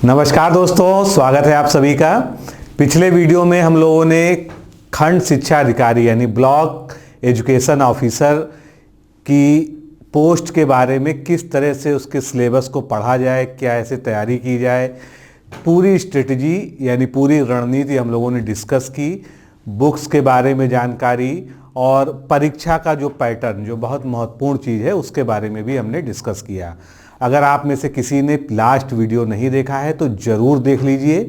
नमस्कार दोस्तों, स्वागत है आप सभी का। पिछले वीडियो में हम लोगों ने खंड शिक्षा अधिकारी यानी ब्लॉक एजुकेशन ऑफिसर की पोस्ट के बारे में किस तरह से उसके सिलेबस को पढ़ा जाए, क्या ऐसे तैयारी की जाए, पूरी स्ट्रेटजी यानी पूरी रणनीति हम लोगों ने डिस्कस की। बुक्स के बारे में जानकारी और परीक्षा का जो पैटर्न, जो बहुत महत्वपूर्ण चीज़ है, उसके बारे में भी हमने डिस्कस किया। अगर आप में से किसी ने लास्ट वीडियो नहीं देखा है तो ज़रूर देख लीजिए,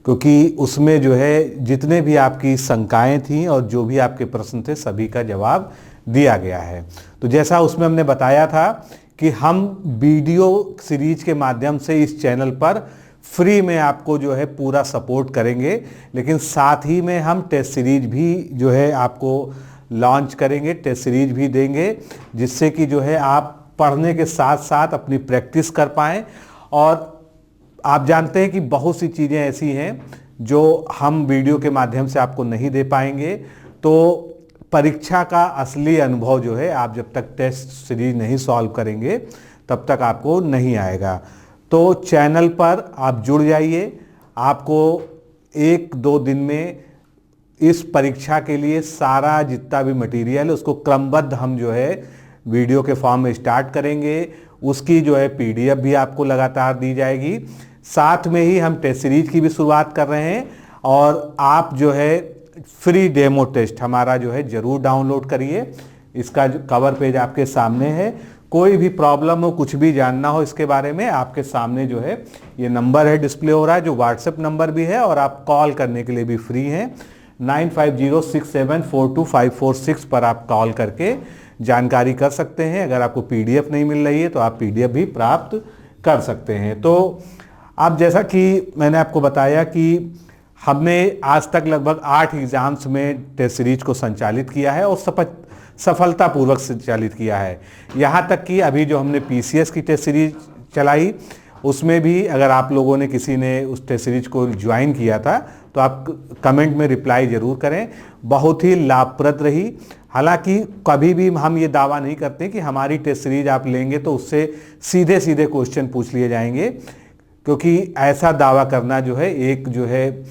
क्योंकि उसमें जो है जितने भी आपकी शंकाएं थीं और जो भी आपके प्रश्न थे सभी का जवाब दिया गया है। तो जैसा उसमें हमने बताया था कि हम वीडियो सीरीज के माध्यम से इस चैनल पर फ्री में आपको जो है पूरा सपोर्ट करेंगे, लेकिन साथ ही में हम टेस्ट सीरीज भी जो है आपको लॉन्च करेंगे, टेस्ट सीरीज भी देंगे, जिससे कि जो है आप पढ़ने के साथ साथ अपनी प्रैक्टिस कर पाएँ। और आप जानते हैं कि बहुत सी चीज़ें ऐसी हैं जो हम वीडियो के माध्यम से आपको नहीं दे पाएंगे, तो परीक्षा का असली अनुभव जो है आप जब तक टेस्ट सीरीज नहीं सॉल्व करेंगे तब तक आपको नहीं आएगा। तो चैनल पर आप जुड़ जाइए, आपको 1-2 दिन में इस परीक्षा के लिए सारा जितना भी मटेरियल है उसको क्रमबद्ध हम जो है वीडियो के फॉर्म में स्टार्ट करेंगे। उसकी जो है पीडीएफ भी आपको लगातार दी जाएगी। साथ में ही हम टेस्ट सीरीज की भी शुरुआत कर रहे हैं और आप जो है फ्री डेमो टेस्ट हमारा जो है ज़रूर डाउनलोड करिए। इसका जो कवर पेज आपके सामने है, कोई भी प्रॉब्लम हो, कुछ भी जानना हो इसके बारे में, आपके सामने जो है ये नंबर है डिस्प्ले हो रहा है, जो व्हाट्सएप नंबर भी है, और आप कॉल करने के लिए भी फ्री हैं। 9506742546 पर आप कॉल करके जानकारी कर सकते हैं। अगर आपको पीडीएफ नहीं मिल रही है तो आप पीडीएफ भी प्राप्त कर सकते हैं। तो अब जैसा कि मैंने आपको बताया कि हमने आज तक लगभग 8 एग्ज़ाम्स में टेस्ट सीरीज को संचालित किया है और सफलतापूर्वक संचालित किया है। यहाँ तक कि अभी जो हमने पीसीएस की टेस्ट सीरीज चलाई उसमें भी अगर आप लोगों ने किसी ने उस टेस्ट सीरीज को ज्वाइन किया था तो आप कमेंट में रिप्लाई ज़रूर करें। बहुत ही लाभप्रद रही। हालांकि कभी भी हम ये दावा नहीं करते कि हमारी टेस्ट सीरीज आप लेंगे तो उससे सीधे सीधे क्वेश्चन पूछ लिए जाएंगे, क्योंकि ऐसा दावा करना जो है एक जो है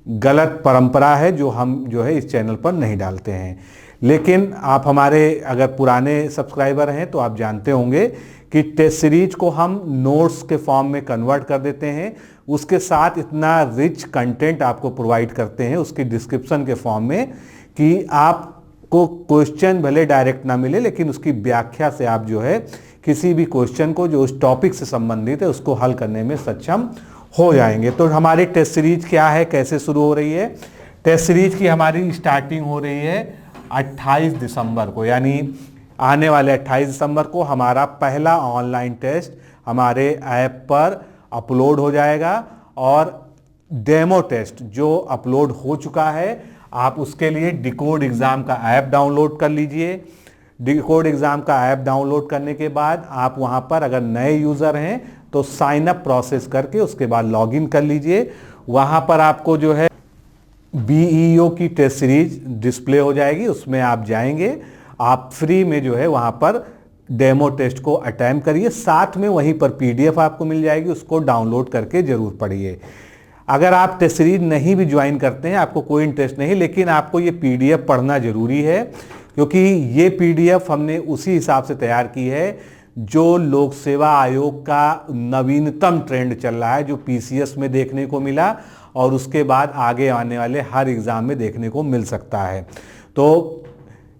गलत परंपरा है जो हम जो है इस चैनल पर नहीं डालते हैं। लेकिन आप हमारे अगर पुराने सब्सक्राइबर हैं तो आप जानते होंगे कि टेस्ट सीरीज को हम नोट्स के फॉर्म में कन्वर्ट कर देते हैं। उसके साथ इतना रिच कंटेंट आपको प्रोवाइड करते हैं उसकी डिस्क्रिप्शन के फॉर्म में कि आपको क्वेश्चन भले डायरेक्ट ना मिले, लेकिन उसकी व्याख्या से आप जो है किसी भी क्वेश्चन को जो उस टॉपिक से संबंधित है उसको हल करने में सक्षम हो जाएंगे। तो हमारी टेस्ट सीरीज क्या है, कैसे शुरू हो रही है? टेस्ट सीरीज की हमारी स्टार्टिंग हो रही है 28 दिसंबर को, यानी आने वाले 28 दिसंबर को हमारा पहला ऑनलाइन टेस्ट हमारे ऐप पर अपलोड हो जाएगा। और डेमो टेस्ट जो अपलोड हो चुका है, आप उसके लिए डिकोड एग्ज़ाम का ऐप डाउनलोड कर लीजिए। डिकोड एग्ज़ाम का ऐप डाउनलोड करने के बाद आप वहां पर अगर नए यूज़र हैं तो साइन अप प्रोसेस करके उसके बाद लॉगिन कर लीजिए। वहां पर आपको जो है बीईओ की टेस्ट सीरीज डिस्प्ले हो जाएगी, उसमें आप जाएंगे, आप फ्री में जो है वहां पर डेमो टेस्ट को अटेम्प्ट करिए। साथ में वहीं पर पीडीएफ आपको मिल जाएगी, उसको डाउनलोड करके जरूर पढ़िए। अगर आप टेस्ट सीरीज नहीं भी ज्वाइन करते हैं, आपको कोई इंटरेस्ट नहीं, लेकिन आपको ये पीडीएफ पढ़ना जरूरी है, क्योंकि ये पीडीएफ हमने उसी हिसाब से तैयार की है जो लोक सेवा आयोग का नवीनतम ट्रेंड चल रहा है, जो पीसीएस में देखने को मिला और उसके बाद आगे आने वाले हर एग्ज़ाम में देखने को मिल सकता है। तो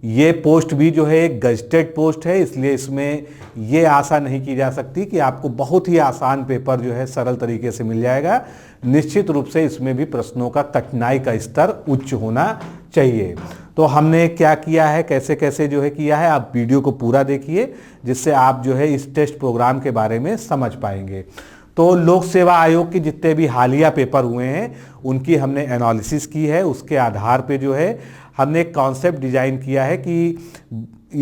ये पोस्ट भी जो है एक गजटेड पोस्ट है, इसलिए इसमें ये आशा नहीं की जा सकती कि आपको बहुत ही आसान पेपर जो है सरल तरीके से मिल जाएगा। निश्चित रूप से इसमें भी प्रश्नों का कठिनाई का स्तर उच्च होना चाहिए। तो हमने क्या किया है, कैसे कैसे जो है किया है, आप वीडियो को पूरा देखिए, जिससे आप जो है इस टेस्ट प्रोग्राम के बारे में समझ पाएंगे। तो लोक सेवा आयोग के जितने भी हालिया पेपर हुए हैं उनकी हमने एनालिसिस की है। उसके आधार पे जो है हमने एक कॉन्सेप्ट डिजाइन किया है कि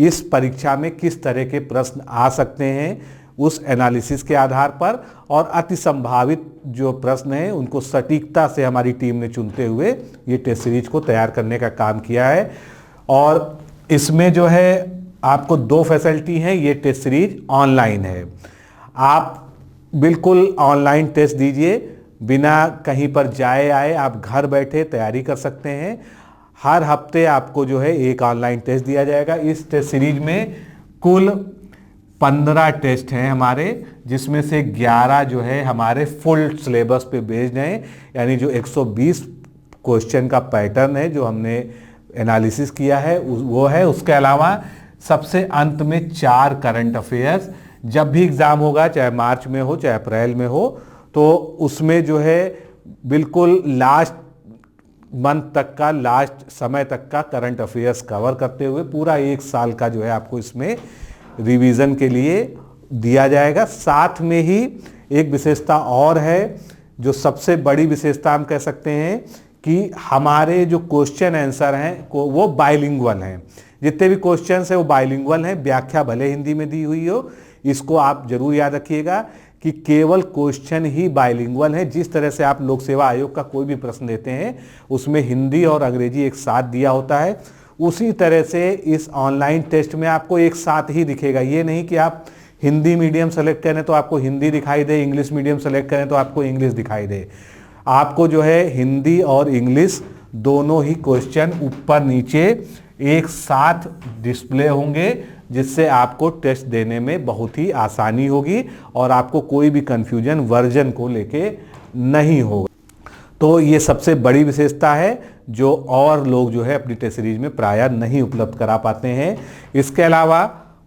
इस परीक्षा में किस तरह के प्रश्न आ सकते हैं, उस एनालिसिस के आधार पर, और अति संभावित जो प्रश्न हैं उनको सटीकता से हमारी टीम ने चुनते हुए ये टेस्ट सीरीज को तैयार करने का काम किया है। और इसमें जो है आपको 2 फैसिलिटी हैं। ये टेस्ट सीरीज ऑनलाइन है, आप बिल्कुल ऑनलाइन टेस्ट दीजिए। बिना कहीं पर जाए आए आप घर बैठे तैयारी कर सकते हैं। हर हफ्ते आपको जो है एक ऑनलाइन टेस्ट दिया जाएगा। इस टेस्ट सीरीज में कुल 15 टेस्ट हैं हमारे, जिसमें से 11 जो है हमारे फुल सिलेबस पे बेस्ड हैं, यानी जो 120 क्वेश्चन का पैटर्न है जो हमने एनालिसिस किया है वो है। उसके अलावा सबसे अंत में 4 करंट अफेयर्स, जब भी एग्ज़ाम होगा चाहे मार्च में हो चाहे अप्रैल में हो, तो उसमें जो है बिल्कुल लास्ट मंथ तक का, लास्ट समय तक का करंट अफेयर्स कवर करते हुए पूरा 1 साल का जो है आपको इसमें रिवीजन के लिए दिया जाएगा। साथ में ही एक विशेषता और है, जो सबसे बड़ी विशेषता हम कह सकते हैं कि हमारे जो क्वेश्चन आंसर हैं वो बाइलिंगुअल हैं। जितने भी क्वेश्चंस हैं वो बाइलिंगुअल हैं, व्याख्या भले हिंदी में दी हुई हो। इसको आप जरूर याद रखिएगा कि केवल क्वेश्चन ही बाइलिंगुअल है। जिस तरह से आप लोक सेवा आयोग का कोई भी प्रश्न देते हैं उसमें हिंदी और अंग्रेजी एक साथ दिया होता है, उसी तरह से इस ऑनलाइन टेस्ट में आपको एक साथ ही दिखेगा। ये नहीं कि आप हिंदी मीडियम सेलेक्ट करें तो आपको हिंदी दिखाई दे, इंग्लिश मीडियम सेलेक्ट करें तो आपको इंग्लिश दिखाई दे। आपको जो है हिंदी और इंग्लिश दोनों ही क्वेश्चन ऊपर नीचे एक साथ डिस्प्ले होंगे, जिससे आपको टेस्ट देने में बहुत ही आसानी होगी और आपको कोई भी कंफ्यूजन वर्जन को लेके नहीं होगा। तो ये सबसे बड़ी विशेषता है जो और लोग जो है अपनी टेस्ट सीरीज में प्रायः नहीं उपलब्ध करा पाते हैं। इसके अलावा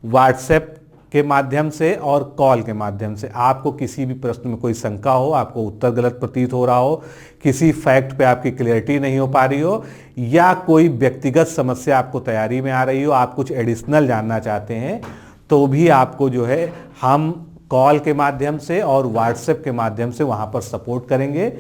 व्हाट्सएप के माध्यम से और कॉल के माध्यम से आपको किसी भी प्रश्न में कोई शंका हो, आपको उत्तर गलत प्रतीत हो रहा हो, किसी फैक्ट पे आपकी क्लियरिटी नहीं हो पा रही हो, या कोई व्यक्तिगत समस्या आपको तैयारी में आ रही हो, आप कुछ एडिशनल जानना चाहते हैं, तो भी आपको जो है हम कॉल के माध्यम से और व्हाट्सएप के माध्यम से वहाँ पर सपोर्ट करेंगे।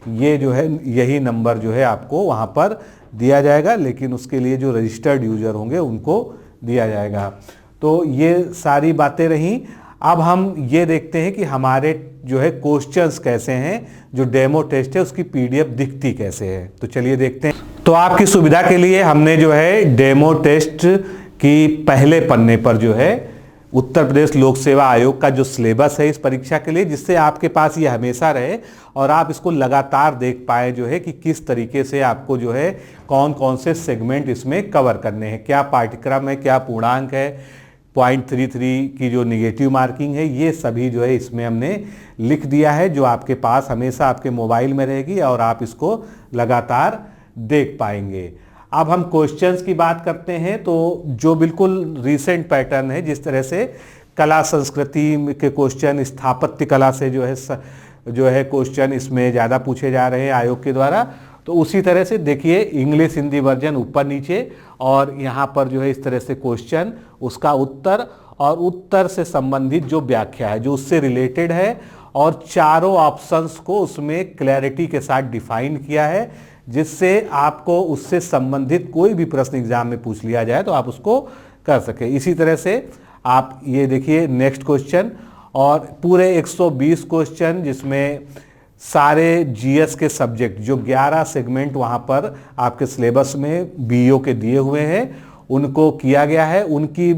ये जो है यही नंबर जो है आपको वहाँ पर दिया जाएगा, लेकिन उसके लिए जो रजिस्टर्ड यूजर होंगे उनको दिया जाएगा। तो ये सारी बातें रहीं। अब हम ये देखते हैं कि हमारे जो है क्वेश्चंस कैसे हैं, जो डेमो टेस्ट है उसकी पीडीएफ दिखती कैसे है। तो चलिए देखते हैं। तो आपकी सुविधा के लिए हमने जो है डेमो टेस्ट की पहले पन्ने पर जो है उत्तर प्रदेश लोक सेवा आयोग का जो सिलेबस है इस परीक्षा के लिए, जिससे आपके पास ये हमेशा रहे और आप इसको लगातार देख पाए जो है कि किस तरीके से आपको जो है कौन कौन से सेगमेंट इसमें कवर करने हैं, क्या पाठ्यक्रम है, क्या पूर्णांक है, 0.33 की जो निगेटिव मार्किंग है, ये सभी जो है इसमें हमने लिख दिया है, जो आपके पास हमेशा आपके मोबाइल में रहेगी और आप इसको लगातार देख पाएंगे। अब हम क्वेश्चंस की बात करते हैं। तो जो बिल्कुल रीसेंट पैटर्न है, जिस तरह से कला संस्कृति के क्वेश्चन, स्थापत्य कला से जो है क्वेश्चन इसमें ज़्यादा पूछे जा रहे हैं आयोग के द्वारा, तो उसी तरह से देखिए इंग्लिश हिंदी वर्जन ऊपर नीचे, और यहाँ पर जो है इस तरह से क्वेश्चन, उसका उत्तर और उत्तर से संबंधित जो व्याख्या है जो उससे रिलेटेड है, और चारों ऑप्शंस को उसमें क्लैरिटी के साथ डिफाइन किया है, जिससे आपको उससे संबंधित कोई भी प्रश्न एग्जाम में पूछ लिया जाए तो आप उसको कर सके। इसी तरह से आप ये देखिए नेक्स्ट क्वेश्चन, और पूरे 120 क्वेश्चन जिसमें सारे जीएस के सब्जेक्ट जो 11 सेगमेंट वहाँ पर आपके सिलेबस में बीईओ के दिए हुए हैं उनको किया गया है। उनकी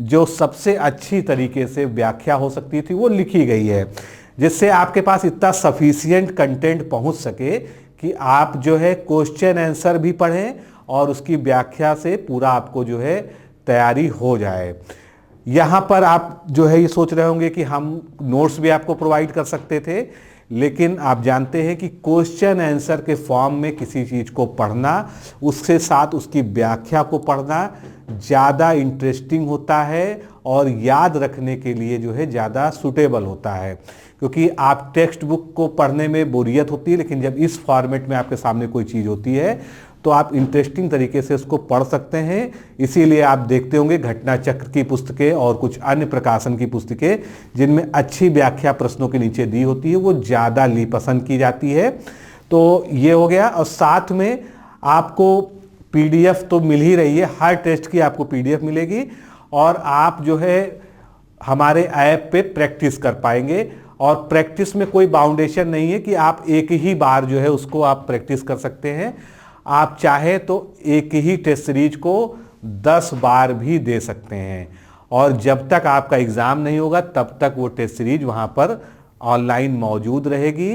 जो सबसे अच्छी तरीके से व्याख्या हो सकती थी वो लिखी गई है, जिससे आपके पास इतना सफिशिएंट कंटेंट पहुँच सके कि आप जो है क्वेश्चन आंसर भी पढ़ें और उसकी व्याख्या से पूरा आपको जो है तैयारी हो जाए। यहाँ पर आप जो है ये सोच रहे होंगे कि हम नोट्स भी आपको प्रोवाइड कर सकते थे, लेकिन आप जानते हैं कि क्वेश्चन आंसर के फॉर्म में किसी चीज़ को पढ़ना, उसके साथ उसकी व्याख्या को पढ़ना ज़्यादा इंटरेस्टिंग होता है और याद रखने के लिए जो है ज़्यादा सूटेबल होता है, क्योंकि आप टेक्स्ट बुक को पढ़ने में बोरियत होती है, लेकिन जब इस फॉर्मेट में आपके सामने कोई चीज़ होती है तो आप इंटरेस्टिंग तरीके से उसको पढ़ सकते हैं। इसीलिए आप देखते होंगे घटना चक्र की पुस्तकें और कुछ अन्य प्रकाशन की पुस्तकें जिनमें अच्छी व्याख्या प्रश्नों के नीचे दी होती है वो ज़्यादा पसंद की जाती है। तो ये हो गया, और साथ में आपको पीडीएफ तो मिल ही रही है, हर टेस्ट की आपको पीडीएफ मिलेगी और आप जो है हमारे ऐप पे प्रैक्टिस कर पाएंगे। और प्रैक्टिस में कोई बाउंडेशन नहीं है कि आप एक ही बार जो है उसको आप प्रैक्टिस कर सकते हैं। आप चाहे तो एक ही टेस्ट सीरीज को 10 बार भी दे सकते हैं, और जब तक आपका एग्ज़ाम नहीं होगा तब तक वो टेस्ट सीरीज वहाँ पर ऑनलाइन मौजूद रहेगी।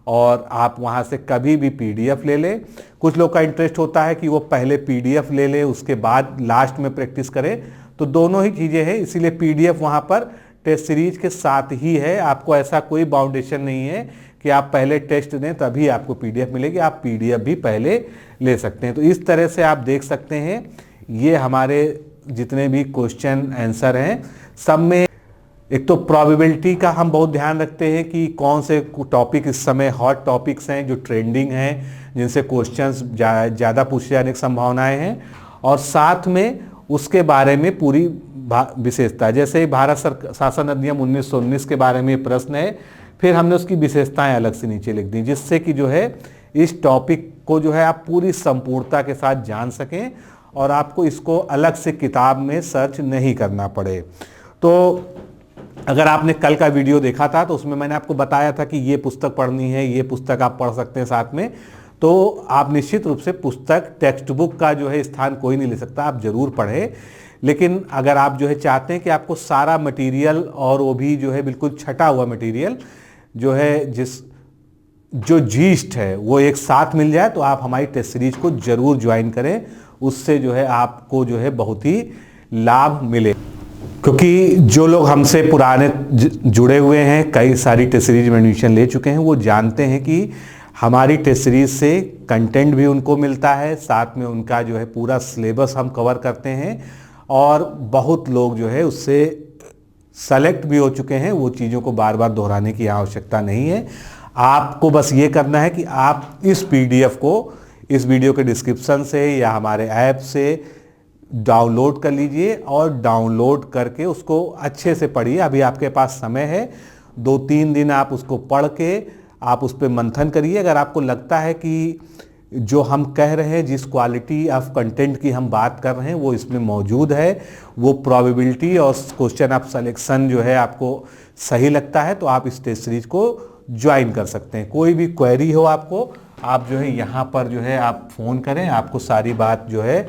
और आप वहाँ से कभी भी PDF ले लें। कुछ लोग का इंटरेस्ट होता है कि वो पहले PDF ले ले उसके बाद लास्ट में प्रैक्टिस करें, तो दोनों ही चीज़ें हैं, इसीलिए PDF वहाँ पर टेस्ट सीरीज के साथ ही है। आपको ऐसा कोई बाउंडेशन नहीं है कि आप पहले टेस्ट दें तभी आपको PDF मिलेगी, आप PDF भी पहले ले सकते हैं। तो इस तरह से आप देख सकते हैं ये हमारे जितने भी क्वेश्चन आंसर हैं सब में एक तो प्रोबेबिलिटी का हम बहुत ध्यान रखते हैं कि कौन से टॉपिक इस समय हॉट टॉपिक्स हैं जो ट्रेंडिंग हैं, जिनसे क्वेश्चंस ज़्यादा पूछे जाने की संभावनाएं हैं, और साथ में उसके बारे में पूरी विशेषता, जैसे भारत शासन अधिनियम 1919 के बारे में प्रश्न है, फिर हमने उसकी विशेषताएं अलग से नीचे लिख दी, जिससे कि जो है इस टॉपिक को जो है आप पूरी संपूर्णता के साथ जान सकें और आपको इसको अलग से किताब में सर्च नहीं करना पड़े। तो अगर आपने कल का वीडियो देखा था तो उसमें मैंने आपको बताया था कि ये पुस्तक पढ़नी है, ये पुस्तक आप पढ़ सकते हैं साथ में, तो आप निश्चित रूप से पुस्तक टेक्स्ट बुक का जो है स्थान कोई नहीं ले सकता, आप जरूर पढ़ें। लेकिन अगर आप जो है चाहते हैं कि आपको सारा मटेरियल और वो भी जो है बिल्कुल छटा हुआ मटेरियल जो है जो जीस्ट है वो एक साथ मिल जाए, तो आप हमारी टेस्ट सीरीज को जरूर ज्वाइन करें, उससे जो है आपको जो है बहुत ही लाभ मिले। क्योंकि जो लोग हमसे पुराने जुड़े हुए हैं, कई सारी टेस्ट सीरीज में एडमिशन ले चुके हैं, वो जानते हैं कि हमारी टेस्ट सीरीज से कंटेंट भी उनको मिलता है, साथ में उनका जो है पूरा सिलेबस हम कवर करते हैं, और बहुत लोग जो है उससे सेलेक्ट भी हो चुके हैं। वो चीज़ों को बार बार दोहराने की आवश्यकता नहीं है। आपको बस ये करना है कि आप इस PDF को इस वीडियो के डिस्क्रिप्शन से या हमारे ऐप से डाउनलोड कर लीजिए और डाउनलोड करके उसको अच्छे से पढ़िए। अभी आपके पास समय है, 2-3 दिन आप उसको पढ़ के आप उस पर मंथन करिए। अगर आपको लगता है कि जो हम कह रहे हैं, जिस क्वालिटी ऑफ कंटेंट की हम बात कर रहे हैं वो इसमें मौजूद है, वो प्रोबेबिलिटी और क्वेश्चन ऑफ सिलेक्शन जो है आपको सही लगता है, तो आप इस टेस्ट सीरीज को ज्वाइन कर सकते हैं। कोई भी क्वेरी हो आपको, आप जो है यहाँ पर जो है आप फ़ोन करें, आपको सारी बात जो है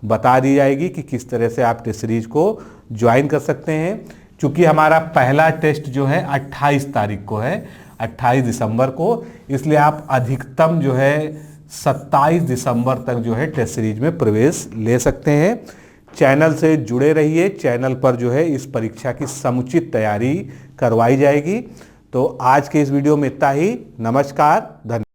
बता दी जाएगी कि किस तरह से आप टेस्ट सीरीज को ज्वाइन कर सकते हैं। चूँकि हमारा पहला टेस्ट जो है 28 तारीख को है, 28 दिसंबर को, इसलिए आप अधिकतम जो है 27 दिसंबर तक जो है टेस्ट सीरीज में प्रवेश ले सकते हैं। चैनल से जुड़े रहिए, चैनल पर जो है इस परीक्षा की समुचित तैयारी करवाई जाएगी। तो आज के इस वीडियो में इतना ही। नमस्कार, धन्यवाद।